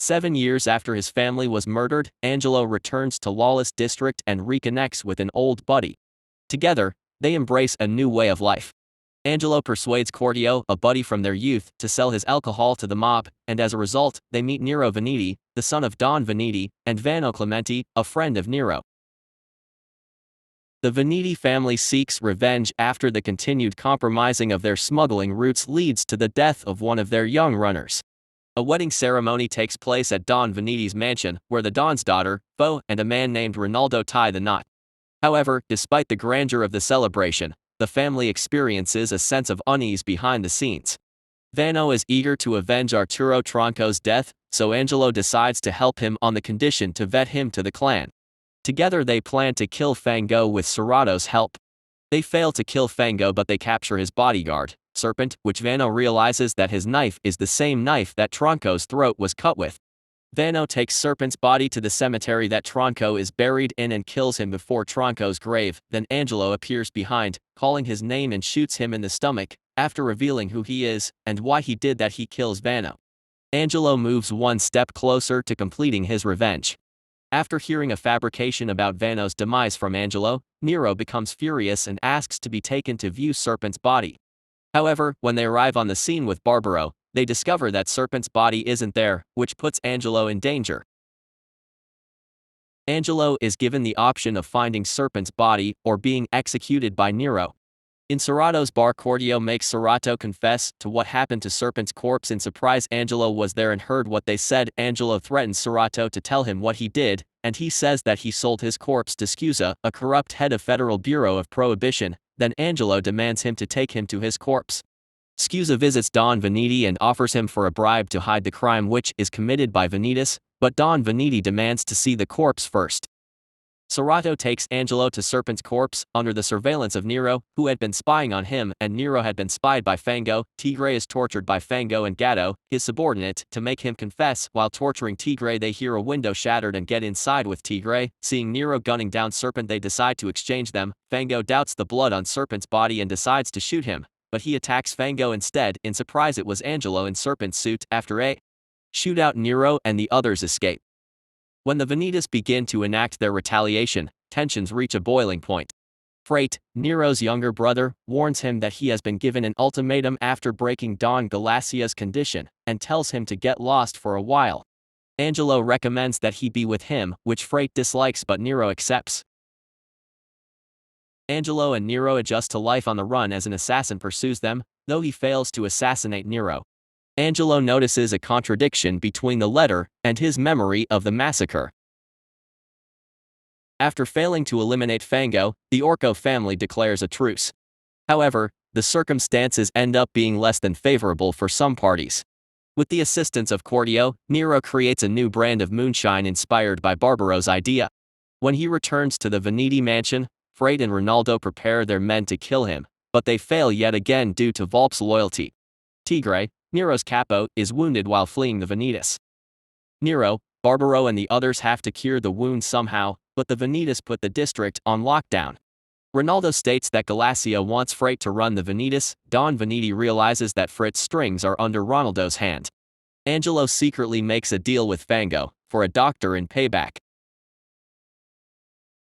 7 years after his family was murdered, Angelo returns to Lawless district and reconnects with an old buddy. Together, they embrace a new way of life. Angelo persuades Cordio, a buddy from their youth, to sell his alcohol to the mob, and as a result, they meet Nero Vanetti, the son of Don Vanetti, and Vano Clementi, a friend of Nero. The Vanetti family seeks revenge after the continued compromising of their smuggling routes leads to the death of one of their young runners. A wedding ceremony takes place at Don Vanetti's mansion, where the Don's daughter, Bo, and a man named Ronaldo tie the knot. However, despite the grandeur of the celebration, the family experiences a sense of unease behind the scenes. Vano is eager to avenge Arturo Tronco's death, so Angelo decides to help him on the condition to vet him to the clan. Together they plan to kill Fango with Serrato's help. They fail to kill Fango, but they capture his bodyguard, Serpent, which Vano realizes that his knife is the same knife that Tronco's throat was cut with. Vano takes Serpent's body to the cemetery that Tronco is buried in and kills him before Tronco's grave. Then Angelo appears behind, calling his name and shoots him in the stomach. After revealing who he is and why he did that, he kills Vano. Angelo moves one step closer to completing his revenge. After hearing a fabrication about Vano's demise from Angelo, Nero becomes furious and asks to be taken to view Serpent's body. However, when they arrive on the scene with Barbaro, they discover that Serpent's body isn't there, which puts Angelo in danger. Angelo is given the option of finding Serpent's body or being executed by Nero. In Serrato's bar, Cordio makes Serrato confess to what happened to Serpent's corpse. In surprise, Angelo was there and heard what they said. Angelo threatens Serrato to tell him what he did, and he says that he sold his corpse to Scusa, a corrupt head of Federal Bureau of Prohibition. Then Angelo demands him to take him to his corpse. Scusa visits Don Vanetti and offers him for a bribe to hide the crime which is committed by Vanettis, but Don Vanetti demands to see the corpse first. Serrato takes Angelo to Serpent's corpse, under the surveillance of Nero, who had been spying on him, and Nero had been spied by Fango. Tigre is tortured by Fango and Gatto, his subordinate, to make him confess. While torturing Tigre, they hear a window shattered and get inside with Tigre. Seeing Nero gunning down Serpent, they decide to exchange them. Fango doubts the blood on Serpent's body and decides to shoot him, but he attacks Fango instead. In surprise, it was Angelo in Serpent's suit. After a shootout, Nero and the others escape. When the Vanettis begin to enact their retaliation, tensions reach a boiling point. Frate, Nero's younger brother, warns him that he has been given an ultimatum after breaking Don Galacia's condition, and tells him to get lost for a while. Angelo recommends that he be with him, which Frate dislikes but Nero accepts. Angelo and Nero adjust to life on the run as an assassin pursues them, though he fails to assassinate Nero. Angelo notices a contradiction between the letter and his memory of the massacre. After failing to eliminate Fango, the Orco family declares a truce. However, the circumstances end up being less than favorable for some parties. With the assistance of Cordio, Nero creates a new brand of moonshine inspired by Barbaro's idea. When he returns to the Vanetti mansion, Frate and Ronaldo prepare their men to kill him, but they fail yet again due to Volpe's loyalty. Tigre, Nero's capo, is wounded while fleeing the Vanettis. Nero, Barbaro and the others have to cure the wound somehow, but the Vanettis put the district on lockdown. Ronaldo states that Galacia wants Frate to run the Vanettis. Don Vanetti realizes that Frate's strings are under Ronaldo's hand. Angelo secretly makes a deal with Fango for a doctor in payback.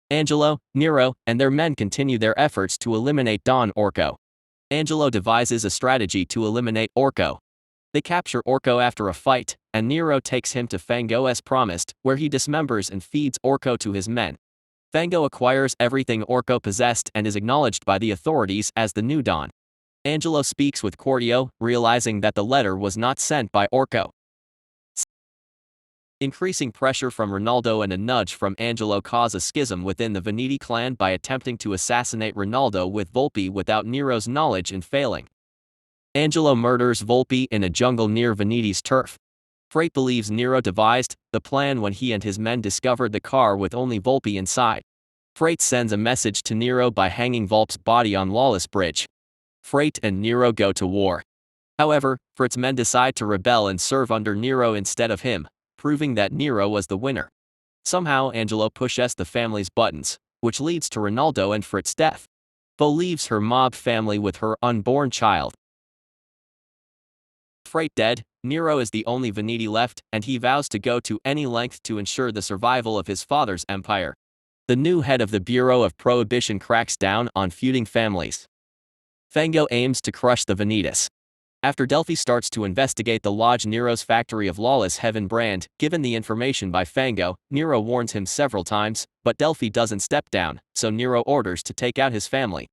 Angelo, Nero, and their men continue their efforts to eliminate Don Orco. Angelo devises a strategy to eliminate Orco. They capture Orco after a fight, and Nero takes him to Fango as promised, where he dismembers and feeds Orco to his men. Fango acquires everything Orco possessed and is acknowledged by the authorities as the new Don. Angelo speaks with Cordio, realizing that the letter was not sent by Orco. Increasing pressure from Ronaldo and a nudge from Angelo cause a schism within the Vanetti clan by attempting to assassinate Ronaldo with Volpe without Nero's knowledge and failing. Angelo murders Volpe in a jungle near Vanetti's turf. Frate believes Nero devised the plan when he and his men discovered the car with only Volpe inside. Frate sends a message to Nero by hanging Volpe's body on Lawless Bridge. Frate and Nero go to war. However, Frate's men decide to rebel and serve under Nero instead of him, proving that Nero was the winner. Somehow Angelo pushes the family's buttons, which leads to Ronaldo and Frate's death. Bo leaves her mob family with her unborn child. Frate dead, Nero is the only Vanetti left, and he vows to go to any length to ensure the survival of his father's empire. The new head of the Bureau of Prohibition cracks down on feuding families. Fango aims to crush the Vanettis. After Delphi starts to investigate the lodge Nero's factory of Lawless Heaven brand, given the information by Fango, Nero warns him several times, but Delphi doesn't step down, so Nero orders to take out his family.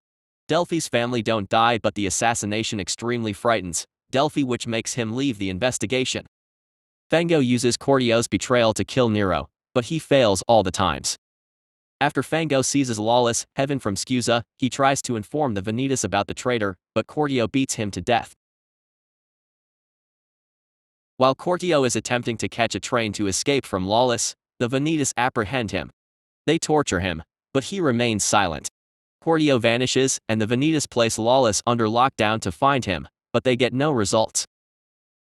Delphi's family don't die, but the assassination extremely frightens Delphi, which makes him leave the investigation. Fango uses Cortio's betrayal to kill Nero, but he fails all the times. After Fango seizes Lawless Heaven from Scusa, he tries to inform the Vanettis about the traitor, but Cortio beats him to death. While Cortio is attempting to catch a train to escape from Lawless, the Vanettis apprehend him. They torture him, but he remains silent. Cortio vanishes, and the Vanettis place Lawless under lockdown to find him, but they get no results.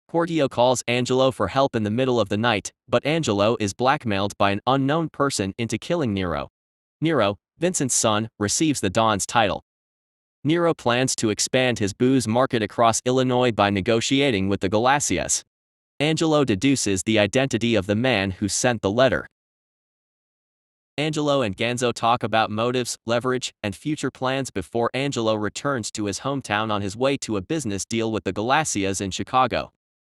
Cortio calls Angelo for help in the middle of the night, but Angelo is blackmailed by an unknown person into killing Nero. Nero, Vincent's son, receives the Don's title. Nero plans to expand his booze market across Illinois by negotiating with the Galasias. Angelo deduces the identity of the man who sent the letter. Angelo and Ganzo talk about motives, leverage, and future plans before Angelo returns to his hometown on his way to a business deal with the Galasias in Chicago.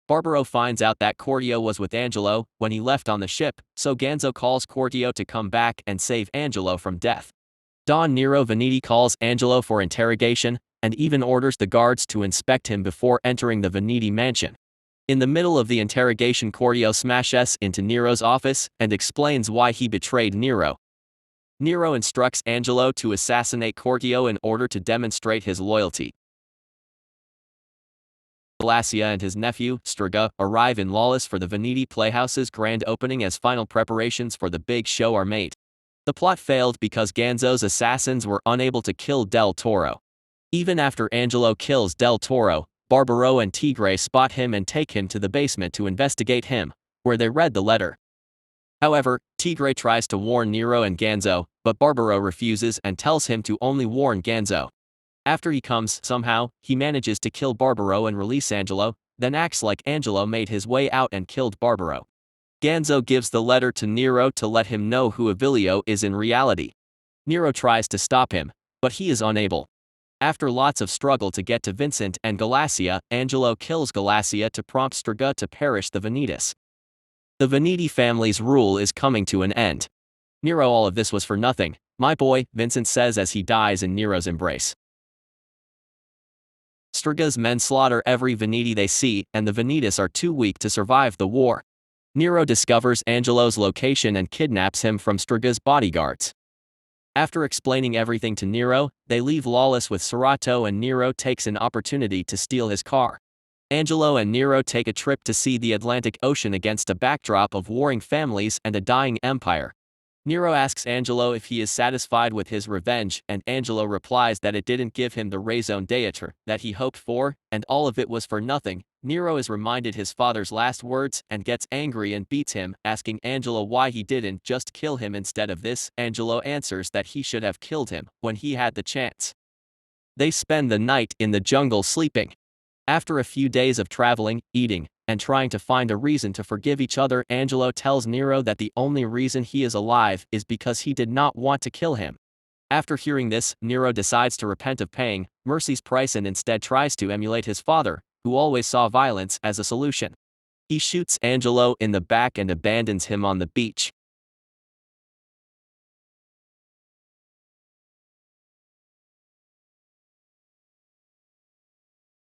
Barbaro finds out that Cortio was with Angelo when he left on the ship, so Ganzo calls Cortio to come back and save Angelo from death. Don Nero Vanetti calls Angelo for interrogation, and even orders the guards to inspect him before entering the Vanetti mansion. In the middle of the interrogation, Cortio smashes into Nero's office and explains why he betrayed Nero. Nero instructs Angelo to assassinate Cortio in order to demonstrate his loyalty. Galacia and his nephew, Striga, arrive in Lawless for the Vanetti Playhouse's grand opening as final preparations for the big show are made. The plot failed because Ganzo's assassins were unable to kill Del Toro. Even after Angelo kills Del Toro, Barbaro and Tigre spot him and take him to the basement to investigate him, where they read the letter. However, Tigre tries to warn Nero and Ganzo, but Barbaro refuses and tells him to only warn Ganzo. After he comes, somehow, he manages to kill Barbaro and release Angelo, then acts like Angelo made his way out and killed Barbaro. Ganzo gives the letter to Nero to let him know who Avilio is in reality. Nero tries to stop him, but he is unable. After lots of struggle to get to Vincent and Galacia, Angelo kills Galacia to prompt Striga to perish the Vanettis. The Vanetti family's rule is coming to an end. Nero, all of this was for nothing, my boy, Vincent says as he dies in Nero's embrace. Striga's men slaughter every Vanetti they see, and the Vanettis are too weak to survive the war. Nero discovers Angelo's location and kidnaps him from Striga's bodyguards. After explaining everything to Nero, they leave Lawless with Serato, and Nero takes an opportunity to steal his car. Angelo and Nero take a trip to see the Atlantic Ocean against a backdrop of warring families and a dying empire. Nero asks Angelo if he is satisfied with his revenge, and Angelo replies that it didn't give him the raison d'etre that he hoped for, and all of it was for nothing. Nero is reminded his father's last words and gets angry and beats him, asking Angelo why he didn't just kill him instead of this. Angelo answers that he should have killed him when he had the chance. They spend the night in the jungle sleeping. After a few days of traveling, eating, and trying to find a reason to forgive each other, Angelo tells Nero that the only reason he is alive is because he did not want to kill him. After hearing this, Nero decides to repent of paying mercy's price and instead tries to emulate his father, who always saw violence as a solution. He shoots Angelo in the back and abandons him on the beach.